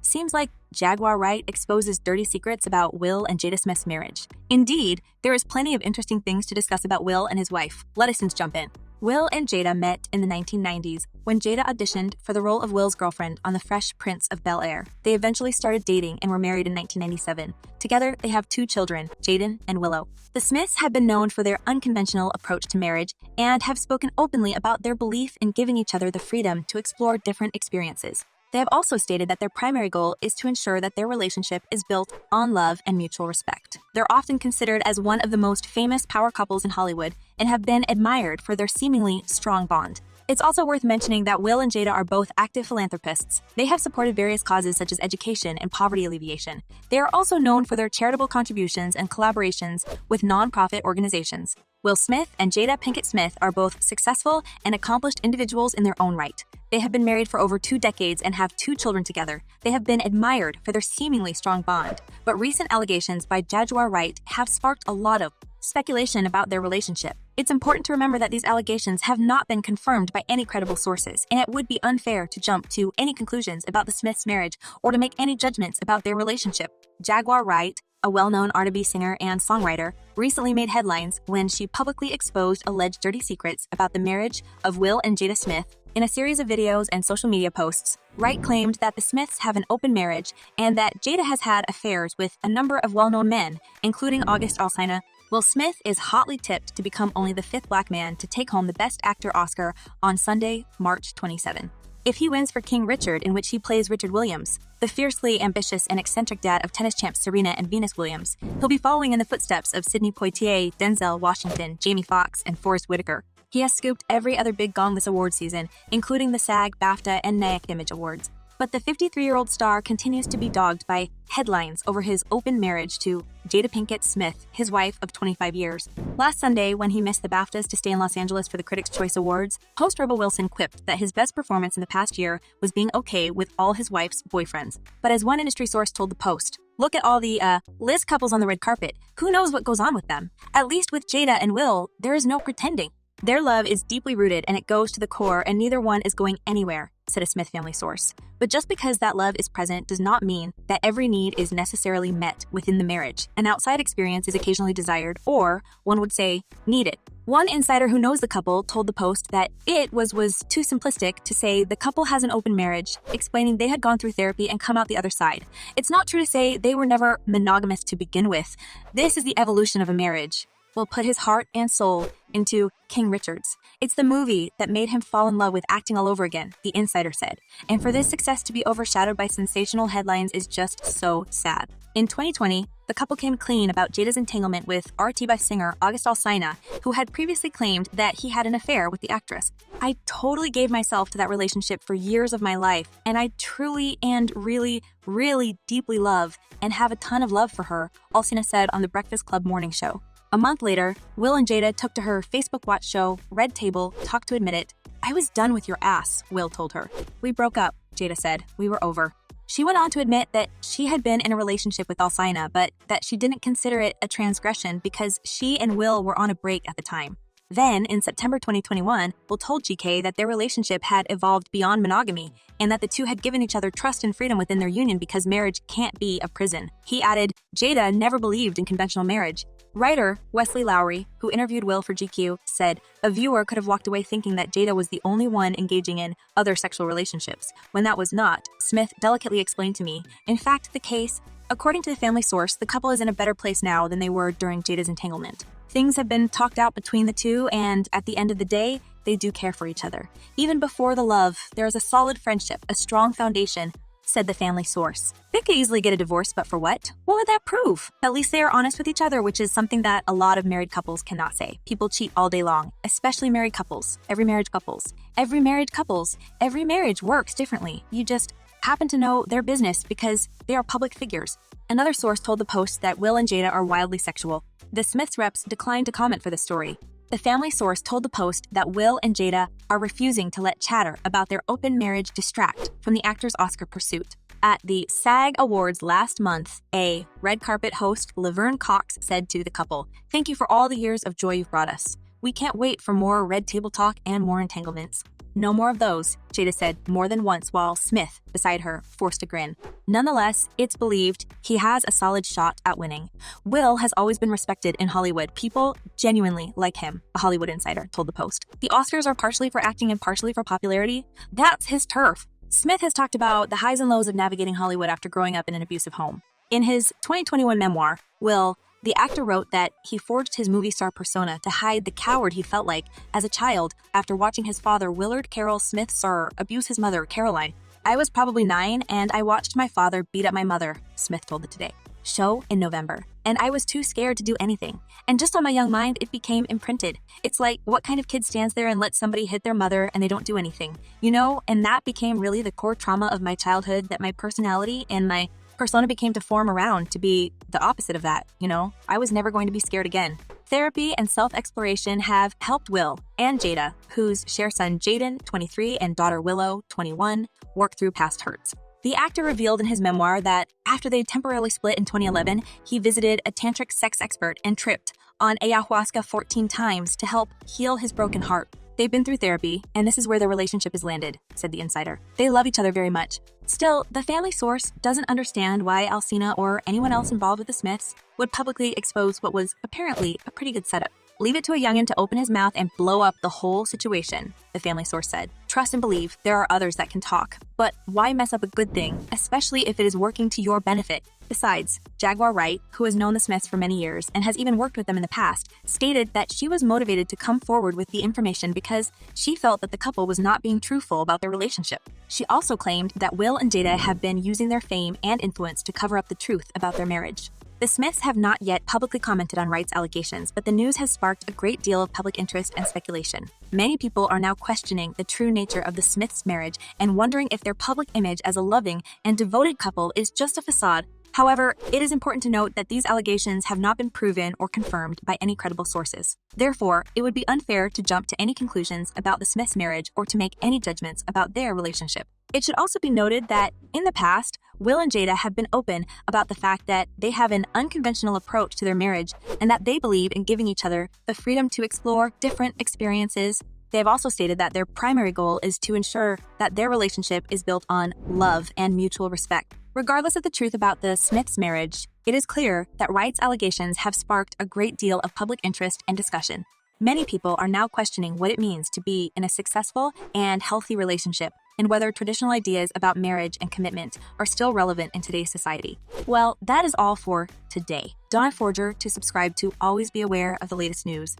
Seems like Jaguar Wright exposes dirty secrets about Will and Jada Smith's marriage. Indeed, there is plenty of interesting things to discuss about Will and his wife. Let's jump in. Will and Jada met in the 1990s when Jada auditioned for the role of Will's girlfriend on The Fresh Prince of Bel-Air. They eventually started dating and were married in 1997. Together, they have 2 children, Jaden and Willow. The Smiths have been known for their unconventional approach to marriage and have spoken openly about their belief in giving each other the freedom to explore different experiences. They have also stated that their primary goal is to ensure that their relationship is built on love and mutual respect. They're often considered as one of the most famous power couples in Hollywood and have been admired for their seemingly strong bond. It's also worth mentioning that Will and Jada are both active philanthropists. They have supported various causes such as education and poverty alleviation. They are also known for their charitable contributions and collaborations with nonprofit organizations. Will Smith and Jada Pinkett Smith are both successful and accomplished individuals in their own right. They have been married for over 2 decades and have 2 children together. They have been admired for their seemingly strong bond. But recent allegations by Jaguar Wright have sparked a lot of speculation about their relationship. It's important to remember that these allegations have not been confirmed by any credible sources, and it would be unfair to jump to any conclusions about the Smiths' marriage or to make any judgments about their relationship. Jaguar Wright, a well-known R&B singer and songwriter, recently made headlines when she publicly exposed alleged dirty secrets about the marriage of Will and Jada Smith. In a series of videos and social media posts, Wright claimed that the Smiths have an open marriage and that Jada has had affairs with a number of well-known men, including August Alsina. Will Smith is hotly tipped to become only the 5th black man to take home the Best Actor Oscar on Sunday, March 27. If he wins for King Richard, in which he plays Richard Williams, the fiercely ambitious and eccentric dad of tennis champs Serena and Venus Williams, he'll be following in the footsteps of Sidney Poitier, Denzel Washington, Jamie Foxx, and Forrest Whitaker. He has scooped every other big gong this award season, including the SAG, BAFTA, and NAAC Image Awards. But the 53-year-old star continues to be dogged by headlines over his open marriage to Jada Pinkett Smith, his wife of 25 years. Last Sunday, when he missed the BAFTAs to stay in Los Angeles for the Critics' Choice Awards, host Rebel Wilson quipped that his best performance in the past year was being okay with all his wife's boyfriends. But as one industry source told the Post, "Look at all the Liz couples on the red carpet. Who knows what goes on with them? At least with Jada and Will, there is no pretending. Their love is deeply rooted and it goes to the core, and neither one is going anywhere," said a Smith family source. But just because that love is present does not mean that every need is necessarily met within the marriage. An outside experience is occasionally desired, or one would say, needed. One insider who knows the couple told the Post that it was too simplistic to say the couple has an open marriage, explaining they had gone through therapy and come out the other side. It's not true to say they were never monogamous to begin with. This is the evolution of a marriage. Will put his heart and soul into King Richard's. It's the movie that made him fall in love with acting all over again, the insider said. And for this success to be overshadowed by sensational headlines is just so sad. In 2020, the couple came clean about Jada's entanglement with R&B singer August Alsina, who had previously claimed that he had an affair with the actress. "I totally gave myself to that relationship for years of my life, and I truly and really, really deeply love and have a ton of love for her," Alsina said on the Breakfast Club morning show. A month later, Will and Jada took to her Facebook Watch show, Red Table, Talk to admit it. "I was done with your ass," Will told her. "We broke up," Jada said. "We were over." She went on to admit that she had been in a relationship with Alsina, but that she didn't consider it a transgression because she and Will were on a break at the time. Then, in September 2021, Will told GK that their relationship had evolved beyond monogamy and that the two had given each other trust and freedom within their union because marriage can't be a prison. He added, "Jada never believed in conventional marriage." Writer Wesley Lowery, who interviewed Will for GQ, said, "A viewer could have walked away thinking that Jada was the only one engaging in other sexual relationships, when that was not," Smith delicately explained to me. "In fact, the case, according to the family source, the couple is in a better place now than they were during Jada's entanglement. Things have been talked out between the two, and at the end of the day, they do care for each other. Even before the love, there is a solid friendship, a strong foundation," said the family source. They could easily get a divorce, but for what? What would that prove? At least they are honest with each other, which is something that a lot of married couples cannot say. People cheat all day long, especially married couples. Every marriage works differently. You just happen to know their business because they are public figures. Another source told the Post that Will and Jada are wildly sexual. The Smiths reps declined to comment for the story. The family source told the Post that Will and Jada are refusing to let chatter about their open marriage distract from the actor's Oscar pursuit. At the SAG Awards last month, a red carpet host, Laverne Cox, said to the couple, "Thank you for all the years of joy you've brought us. We can't wait for more red table talk and more entanglements." No more of those, Jada said more than once while Smith, beside her, forced a grin. Nonetheless, it's believed he has a solid shot at winning. Will has always been respected in Hollywood. People genuinely like him, a Hollywood insider told the Post. The Oscars are partially for acting and partially for popularity. That's his turf. Smith has talked about the highs and lows of navigating Hollywood after growing up in an abusive home. In his 2021 memoir, Will, the actor wrote that he forged his movie star persona to hide the coward he felt like as a child after watching his father, Willard Carroll Smith Sr., abuse his mother, Caroline. I was probably 9 and I watched my father beat up my mother, Smith told the Today Show in November. And I was too scared to do anything. And just on my young mind, it became imprinted. It's like, what kind of kid stands there and lets somebody hit their mother and they don't do anything? You know, and that became really the core trauma of my childhood, that my personality and my persona became to form around to be the opposite of that, you know? I was never going to be scared again. Therapy and self-exploration have helped Will and Jada, whose share son Jaden, 23, and daughter Willow, 21, work through past hurts. The actor revealed in his memoir that after they temporarily split in 2011, he visited a tantric sex expert and tripped on ayahuasca 14 times to help heal his broken heart. They've been through therapy, and this is where their relationship is landed, said the insider. They love each other very much. Still, the family source doesn't understand why Alcina or anyone else involved with the Smiths would publicly expose what was apparently a pretty good setup. Leave it to a youngin' to open his mouth and blow up the whole situation, the family source said. Trust and believe there are others that can talk, but why mess up a good thing, especially if it is working to your benefit? Besides, Jaguar Wright, who has known the Smiths for many years and has even worked with them in the past, stated that she was motivated to come forward with the information because she felt that the couple was not being truthful about their relationship. She also claimed that Will and Jada have been using their fame and influence to cover up the truth about their marriage. The Smiths have not yet publicly commented on Wright's allegations, but the news has sparked a great deal of public interest and speculation. Many people are now questioning the true nature of the Smiths' marriage and wondering if their public image as a loving and devoted couple is just a facade. However, it is important to note that these allegations have not been proven or confirmed by any credible sources. Therefore, it would be unfair to jump to any conclusions about the Smiths' marriage or to make any judgments about their relationship. It should also be noted that, in the past, Will and Jada have been open about the fact that they have an unconventional approach to their marriage and that they believe in giving each other the freedom to explore different experiences. They have also stated that their primary goal is to ensure that their relationship is built on love and mutual respect. Regardless of the truth about the Smiths' marriage, it is clear that Wright's allegations have sparked a great deal of public interest and discussion. Many people are now questioning what it means to be in a successful and healthy relationship and whether traditional ideas about marriage and commitment are still relevant in today's society. Well, that is all for today. Don't forget to subscribe to always be aware of the latest news.